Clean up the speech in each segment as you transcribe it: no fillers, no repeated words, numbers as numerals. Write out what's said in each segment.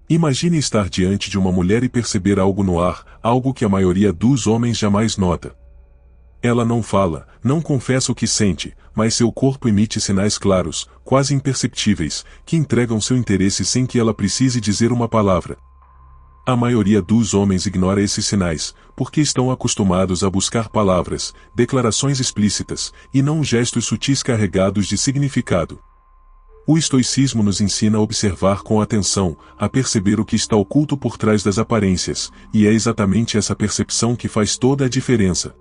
Imagine estar diante de uma mulher e perceber algo no ar, algo que a maioria dos homens jamais nota. Ela não fala, não confessa o que sente, mas seu corpo emite sinais claros, quase imperceptíveis, que entregam seu interesse sem que ela precise dizer uma palavra. A maioria dos homens ignora esses sinais, porque estão acostumados a buscar palavras, declarações explícitas, e não gestos sutis carregados de significado. O estoicismo nos ensina a observar com atenção, a perceber o que está oculto por trás das aparências, e é exatamente essa percepção que faz toda a diferença.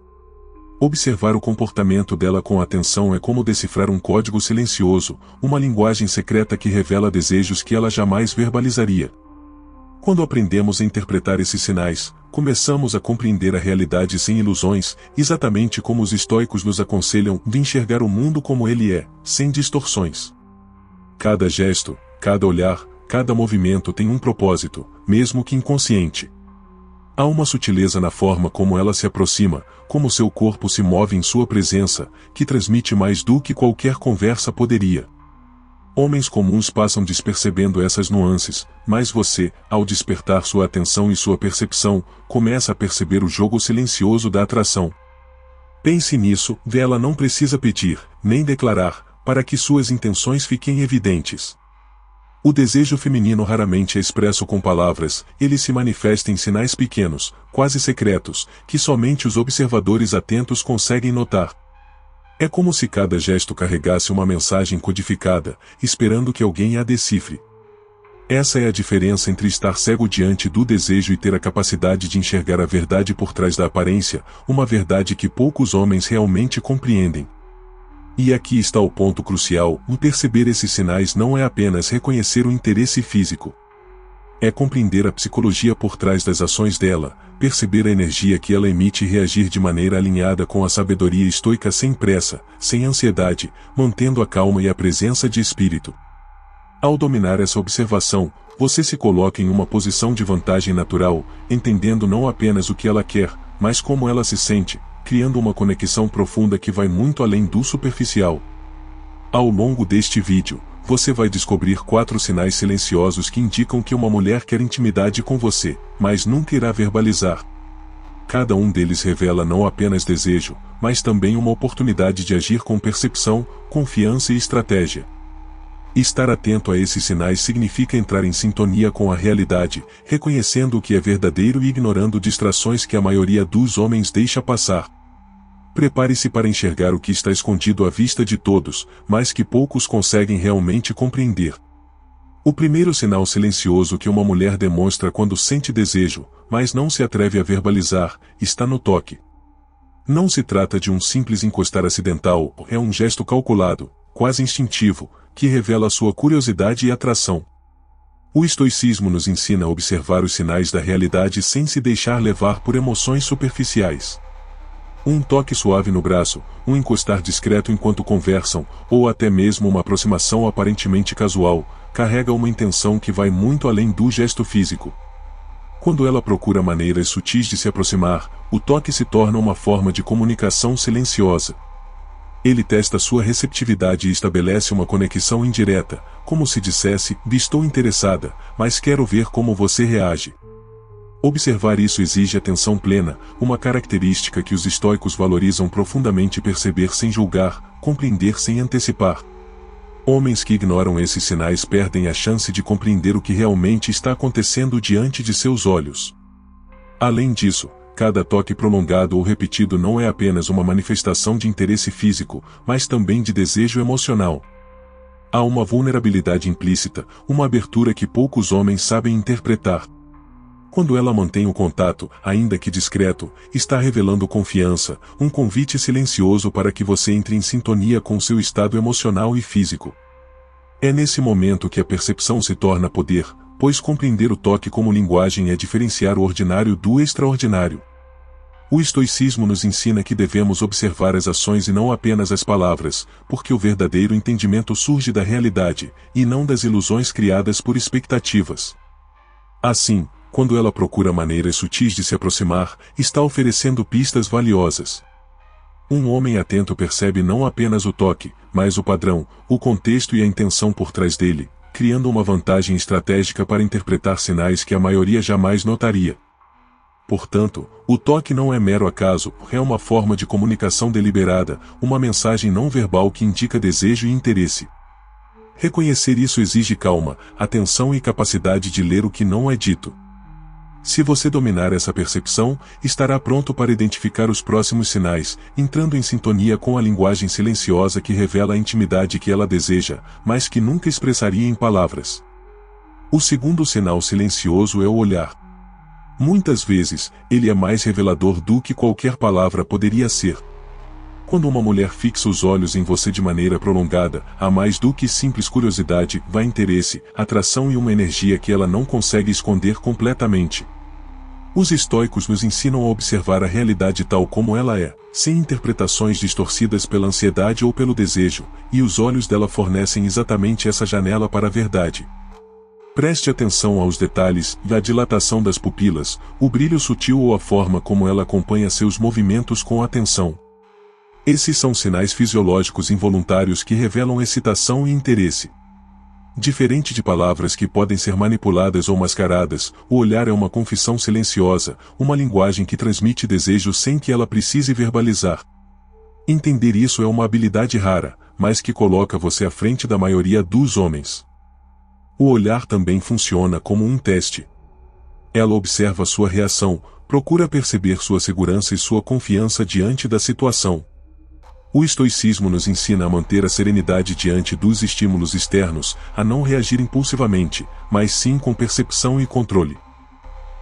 Observar o comportamento dela com atenção é como decifrar um código silencioso, uma linguagem secreta que revela desejos que ela jamais verbalizaria. Quando aprendemos a interpretar esses sinais, começamos a compreender a realidade sem ilusões, exatamente como os estoicos nos aconselham de enxergar o mundo como ele é, sem distorções. Cada gesto, cada olhar, cada movimento tem um propósito, mesmo que inconsciente. Há uma sutileza na forma como ela se aproxima, como seu corpo se move em sua presença, que transmite mais do que qualquer conversa poderia. Homens comuns passam despercebendo essas nuances, mas você, ao despertar sua atenção e sua percepção, começa a perceber o jogo silencioso da atração. Pense nisso, ela não precisa pedir, nem declarar, para que suas intenções fiquem evidentes. O desejo feminino raramente é expresso com palavras, ele se manifesta em sinais pequenos, quase secretos, que somente os observadores atentos conseguem notar. É como se cada gesto carregasse uma mensagem codificada, esperando que alguém a decifre. Essa é a diferença entre estar cego diante do desejo e ter a capacidade de enxergar a verdade por trás da aparência, uma verdade que poucos homens realmente compreendem. E aqui está o ponto crucial: o perceber esses sinais não é apenas reconhecer o interesse físico. É compreender a psicologia por trás das ações dela, perceber a energia que ela emite e reagir de maneira alinhada com a sabedoria estoica sem pressa, sem ansiedade, mantendo a calma e a presença de espírito. Ao dominar essa observação, você se coloca em uma posição de vantagem natural, entendendo não apenas o que ela quer, mas como ela se sente, criando uma conexão profunda que vai muito além do superficial. Ao longo deste vídeo, você vai descobrir 4 sinais silenciosos que indicam que uma mulher quer intimidade com você, mas nunca irá verbalizar. Cada um deles revela não apenas desejo, mas também uma oportunidade de agir com percepção, confiança e estratégia. Estar atento a esses sinais significa entrar em sintonia com a realidade, reconhecendo o que é verdadeiro e ignorando distrações que a maioria dos homens deixa passar. Prepare-se para enxergar o que está escondido à vista de todos, mas que poucos conseguem realmente compreender. O primeiro sinal silencioso que uma mulher demonstra quando sente desejo, mas não se atreve a verbalizar, está no toque. Não se trata de um simples encostar acidental, é um gesto calculado, quase instintivo, que revela sua curiosidade e atração. O estoicismo nos ensina a observar os sinais da realidade sem se deixar levar por emoções superficiais. Um toque suave no braço, um encostar discreto enquanto conversam, ou até mesmo uma aproximação aparentemente casual, carrega uma intenção que vai muito além do gesto físico. Quando ela procura maneiras sutis de se aproximar, o toque se torna uma forma de comunicação silenciosa. Ele testa sua receptividade e estabelece uma conexão indireta, como se dissesse: estou interessada, mas quero ver como você reage. Observar isso exige atenção plena, uma característica que os estoicos valorizam profundamente: perceber sem julgar, compreender sem antecipar. Homens que ignoram esses sinais perdem a chance de compreender o que realmente está acontecendo diante de seus olhos. Além disso, cada toque prolongado ou repetido não é apenas uma manifestação de interesse físico, mas também de desejo emocional. Há uma vulnerabilidade implícita, uma abertura que poucos homens sabem interpretar. Quando ela mantém o contato, ainda que discreto, está revelando confiança, um convite silencioso para que você entre em sintonia com seu estado emocional e físico. É nesse momento que a percepção se torna poder, pois compreender o toque como linguagem é diferenciar o ordinário do extraordinário. O estoicismo nos ensina que devemos observar as ações e não apenas as palavras, porque o verdadeiro entendimento surge da realidade, e não das ilusões criadas por expectativas. Assim, quando ela procura maneiras sutis de se aproximar, está oferecendo pistas valiosas. Um homem atento percebe não apenas o toque, mas o padrão, o contexto e a intenção por trás dele, criando uma vantagem estratégica para interpretar sinais que a maioria jamais notaria. Portanto, o toque não é mero acaso, é uma forma de comunicação deliberada, uma mensagem não verbal que indica desejo e interesse. Reconhecer isso exige calma, atenção e capacidade de ler o que não é dito. Se você dominar essa percepção, estará pronto para identificar os próximos sinais, entrando em sintonia com a linguagem silenciosa que revela a intimidade que ela deseja, mas que nunca expressaria em palavras. O segundo sinal silencioso é o olhar. Muitas vezes, ele é mais revelador do que qualquer palavra poderia ser. Quando uma mulher fixa os olhos em você de maneira prolongada, há mais do que simples curiosidade, há interesse, atração e uma energia que ela não consegue esconder completamente. Os estoicos nos ensinam a observar a realidade tal como ela é, sem interpretações distorcidas pela ansiedade ou pelo desejo, e os olhos dela fornecem exatamente essa janela para a verdade. Preste atenção aos detalhes, da dilatação das pupilas, o brilho sutil ou a forma como ela acompanha seus movimentos com atenção. Esses são sinais fisiológicos involuntários que revelam excitação e interesse. Diferente de palavras que podem ser manipuladas ou mascaradas, o olhar é uma confissão silenciosa, uma linguagem que transmite desejo sem que ela precise verbalizar. Entender isso é uma habilidade rara, mas que coloca você à frente da maioria dos homens. O olhar também funciona como um teste. Ela observa sua reação, procura perceber sua segurança e sua confiança diante da situação. O estoicismo nos ensina a manter a serenidade diante dos estímulos externos, a não reagir impulsivamente, mas sim com percepção e controle.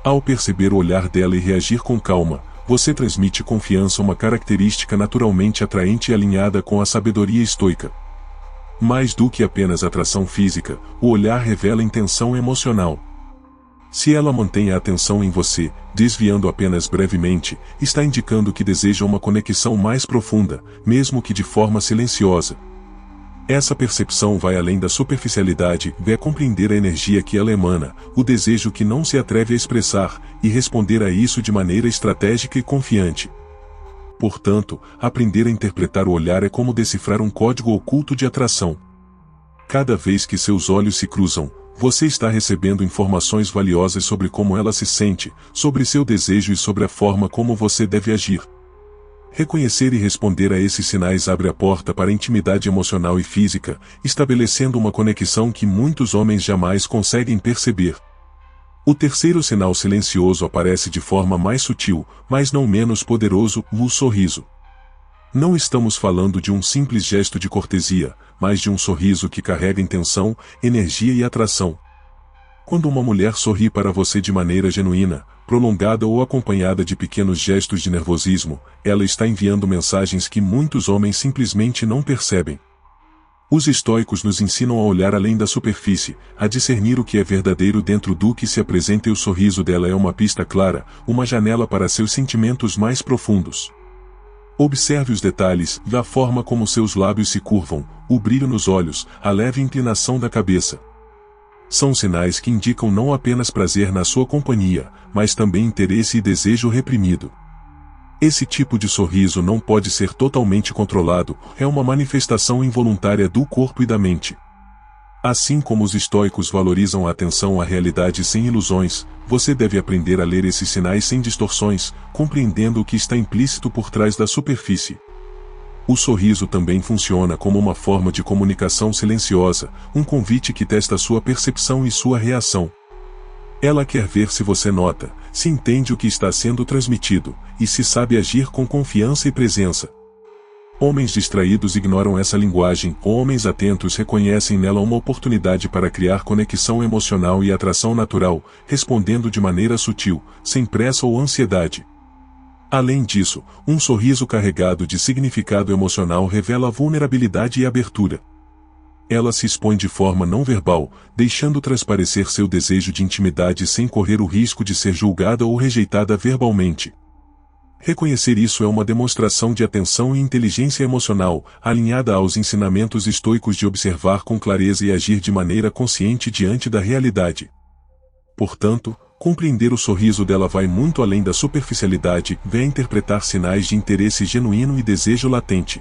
Ao perceber o olhar dela e reagir com calma, você transmite confiança, uma característica naturalmente atraente e alinhada com a sabedoria estoica. Mais do que apenas atração física, o olhar revela intenção emocional. Se ela mantém a atenção em você, desviando apenas brevemente, está indicando que deseja uma conexão mais profunda, mesmo que de forma silenciosa. Essa percepção vai além da superficialidade, é compreender a energia que ela emana, o desejo que não se atreve a expressar, e responder a isso de maneira estratégica e confiante. Portanto, aprender a interpretar o olhar é como decifrar um código oculto de atração. Cada vez que seus olhos se cruzam, você está recebendo informações valiosas sobre como ela se sente, sobre seu desejo e sobre a forma como você deve agir. Reconhecer e responder a esses sinais abre a porta para a intimidade emocional e física, estabelecendo uma conexão que muitos homens jamais conseguem perceber. O terceiro sinal silencioso aparece de forma mais sutil, mas não menos poderoso, o sorriso. Não estamos falando de um simples gesto de cortesia, mas de um sorriso que carrega intenção, energia e atração. Quando uma mulher sorri para você de maneira genuína, prolongada ou acompanhada de pequenos gestos de nervosismo, ela está enviando mensagens que muitos homens simplesmente não percebem. Os estoicos nos ensinam a olhar além da superfície, a discernir o que é verdadeiro dentro do que se apresenta, e o sorriso dela é uma pista clara, uma janela para seus sentimentos mais profundos. Observe os detalhes, da forma como seus lábios se curvam, o brilho nos olhos, a leve inclinação da cabeça. São sinais que indicam não apenas prazer na sua companhia, mas também interesse e desejo reprimido. Esse tipo de sorriso não pode ser totalmente controlado, é uma manifestação involuntária do corpo e da mente. Assim como os estoicos valorizam a atenção à realidade sem ilusões, você deve aprender a ler esses sinais sem distorções, compreendendo o que está implícito por trás da superfície. O sorriso também funciona como uma forma de comunicação silenciosa, um convite que testa sua percepção e sua reação. Ela quer ver se você nota, se entende o que está sendo transmitido, e se sabe agir com confiança e presença. Homens distraídos ignoram essa linguagem, homens atentos reconhecem nela uma oportunidade para criar conexão emocional e atração natural, respondendo de maneira sutil, sem pressa ou ansiedade. Além disso, um sorriso carregado de significado emocional revela vulnerabilidade e abertura. Ela se expõe de forma não verbal, deixando transparecer seu desejo de intimidade sem correr o risco de ser julgada ou rejeitada verbalmente. Reconhecer isso é uma demonstração de atenção e inteligência emocional, alinhada aos ensinamentos estoicos de observar com clareza e agir de maneira consciente diante da realidade. Portanto, compreender o sorriso dela vai muito além da superficialidade, vem interpretar sinais de interesse genuíno e desejo latente.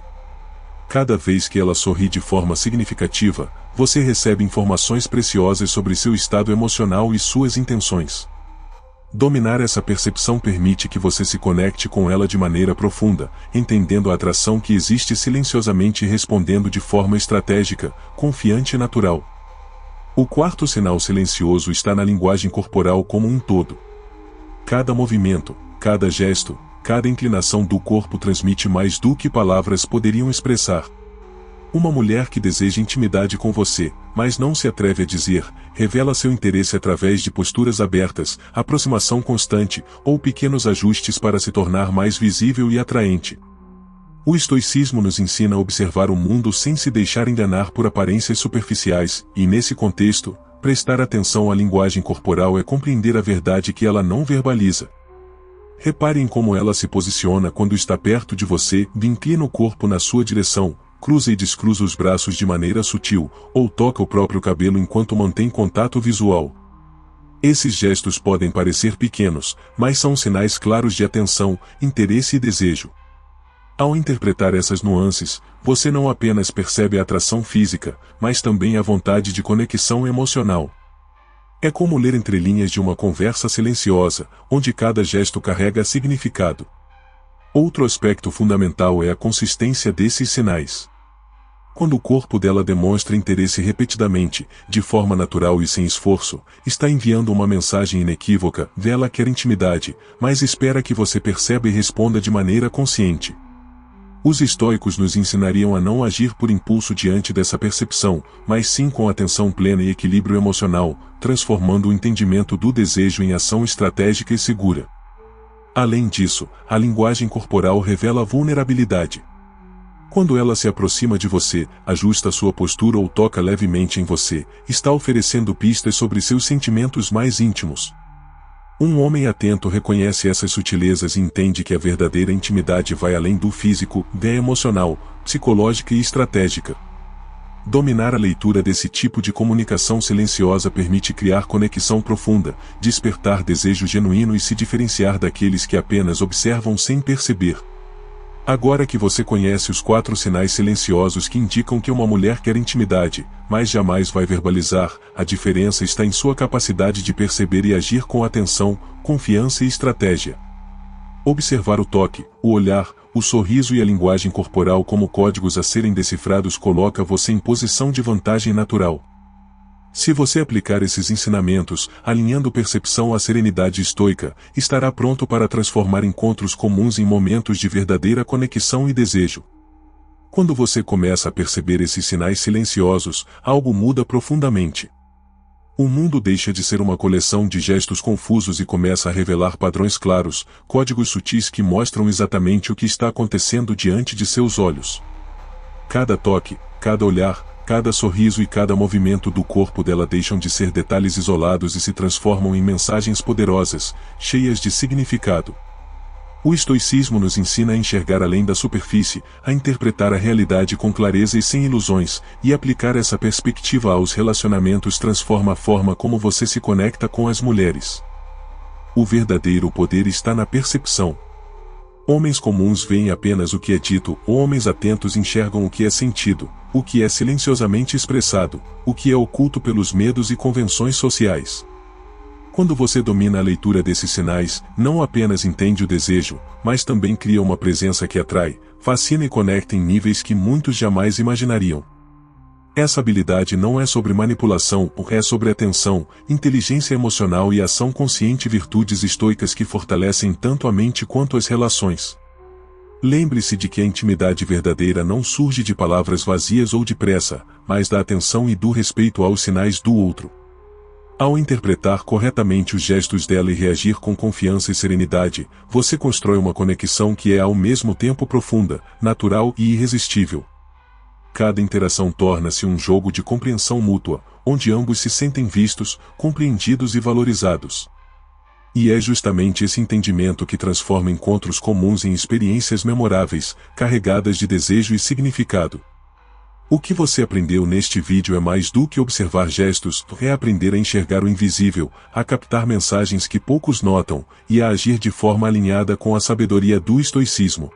Cada vez que ela sorri de forma significativa, você recebe informações preciosas sobre seu estado emocional e suas intenções. Dominar essa percepção permite que você se conecte com ela de maneira profunda, entendendo a atração que existe silenciosamente e respondendo de forma estratégica, confiante e natural. O quarto sinal silencioso está na linguagem corporal como um todo. Cada movimento, cada gesto, cada inclinação do corpo transmite mais do que palavras poderiam expressar. Uma mulher que deseja intimidade com você, mas não se atreve a dizer, revela seu interesse através de posturas abertas, aproximação constante, ou pequenos ajustes para se tornar mais visível e atraente. O estoicismo nos ensina a observar o mundo sem se deixar enganar por aparências superficiais, e nesse contexto, prestar atenção à linguagem corporal é compreender a verdade que ela não verbaliza. Repare em como ela se posiciona quando está perto de você, inclina o corpo na sua direção, cruza e descruza os braços de maneira sutil, ou toca o próprio cabelo enquanto mantém contato visual. Esses gestos podem parecer pequenos, mas são sinais claros de atenção, interesse e desejo. Ao interpretar essas nuances, você não apenas percebe a atração física, mas também a vontade de conexão emocional. É como ler entre linhas de uma conversa silenciosa, onde cada gesto carrega significado. Outro aspecto fundamental é a consistência desses sinais. Quando o corpo dela demonstra interesse repetidamente, de forma natural e sem esforço, está enviando uma mensagem inequívoca: ela quer intimidade, mas espera que você perceba e responda de maneira consciente. Os estoicos nos ensinariam a não agir por impulso diante dessa percepção, mas sim com atenção plena e equilíbrio emocional, transformando o entendimento do desejo em ação estratégica e segura. Além disso, a linguagem corporal revela vulnerabilidade. Quando ela se aproxima de você, ajusta sua postura ou toca levemente em você, está oferecendo pistas sobre seus sentimentos mais íntimos. Um homem atento reconhece essas sutilezas e entende que a verdadeira intimidade vai além do físico, emocional, psicológica e estratégica. Dominar a leitura desse tipo de comunicação silenciosa permite criar conexão profunda, despertar desejo genuíno e se diferenciar daqueles que apenas observam sem perceber. Agora que você conhece os 4 sinais silenciosos que indicam que uma mulher quer intimidade, mas jamais vai verbalizar, a diferença está em sua capacidade de perceber e agir com atenção, confiança e estratégia. Observar o toque, o olhar, o sorriso e a linguagem corporal como códigos a serem decifrados coloca você em posição de vantagem natural. Se você aplicar esses ensinamentos, alinhando percepção à serenidade estoica, estará pronto para transformar encontros comuns em momentos de verdadeira conexão e desejo. Quando você começa a perceber esses sinais silenciosos, algo muda profundamente. O mundo deixa de ser uma coleção de gestos confusos e começa a revelar padrões claros, códigos sutis que mostram exatamente o que está acontecendo diante de seus olhos. Cada toque, cada olhar, cada sorriso e cada movimento do corpo dela deixam de ser detalhes isolados e se transformam em mensagens poderosas, cheias de significado. O estoicismo nos ensina a enxergar além da superfície, a interpretar a realidade com clareza e sem ilusões, e aplicar essa perspectiva aos relacionamentos transforma a forma como você se conecta com as mulheres. O verdadeiro poder está na percepção. Homens comuns veem apenas o que é dito, homens atentos enxergam o que é sentido, o que é silenciosamente expressado, o que é oculto pelos medos e convenções sociais. Quando você domina a leitura desses sinais, não apenas entende o desejo, mas também cria uma presença que atrai, fascina e conecta em níveis que muitos jamais imaginariam. Essa habilidade não é sobre manipulação, é sobre atenção, inteligência emocional e ação consciente, virtudes estoicas que fortalecem tanto a mente quanto as relações. Lembre-se de que a intimidade verdadeira não surge de palavras vazias ou de pressa, mas da atenção e do respeito aos sinais do outro. Ao interpretar corretamente os gestos dela e reagir com confiança e serenidade, você constrói uma conexão que é ao mesmo tempo profunda, natural e irresistível. Cada interação torna-se um jogo de compreensão mútua, onde ambos se sentem vistos, compreendidos e valorizados. E é justamente esse entendimento que transforma encontros comuns em experiências memoráveis, carregadas de desejo e significado. O que você aprendeu neste vídeo é mais do que observar gestos, é aprender a enxergar o invisível, a captar mensagens que poucos notam, e a agir de forma alinhada com a sabedoria do estoicismo.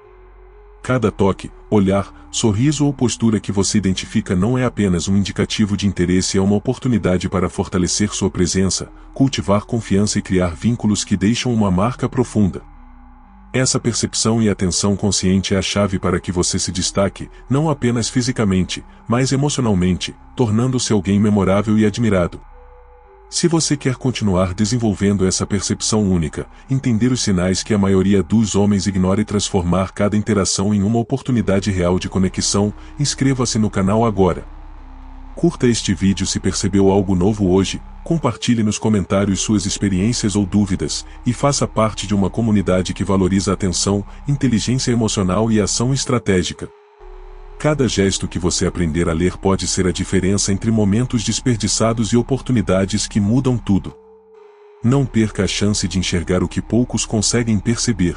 Cada toque, olhar, sorriso ou postura que você identifica não é apenas um indicativo de interesse, é uma oportunidade para fortalecer sua presença, cultivar confiança e criar vínculos que deixam uma marca profunda. Essa percepção e atenção consciente é a chave para que você se destaque, não apenas fisicamente, mas emocionalmente, tornando-se alguém memorável e admirado. Se você quer continuar desenvolvendo essa percepção única, entender os sinais que a maioria dos homens ignora e transformar cada interação em uma oportunidade real de conexão, inscreva-se no canal agora. Curta este vídeo se percebeu algo novo hoje, compartilhe nos comentários suas experiências ou dúvidas, e faça parte de uma comunidade que valoriza atenção, inteligência emocional e ação estratégica. Cada gesto que você aprender a ler pode ser a diferença entre momentos desperdiçados e oportunidades que mudam tudo. Não perca a chance de enxergar o que poucos conseguem perceber.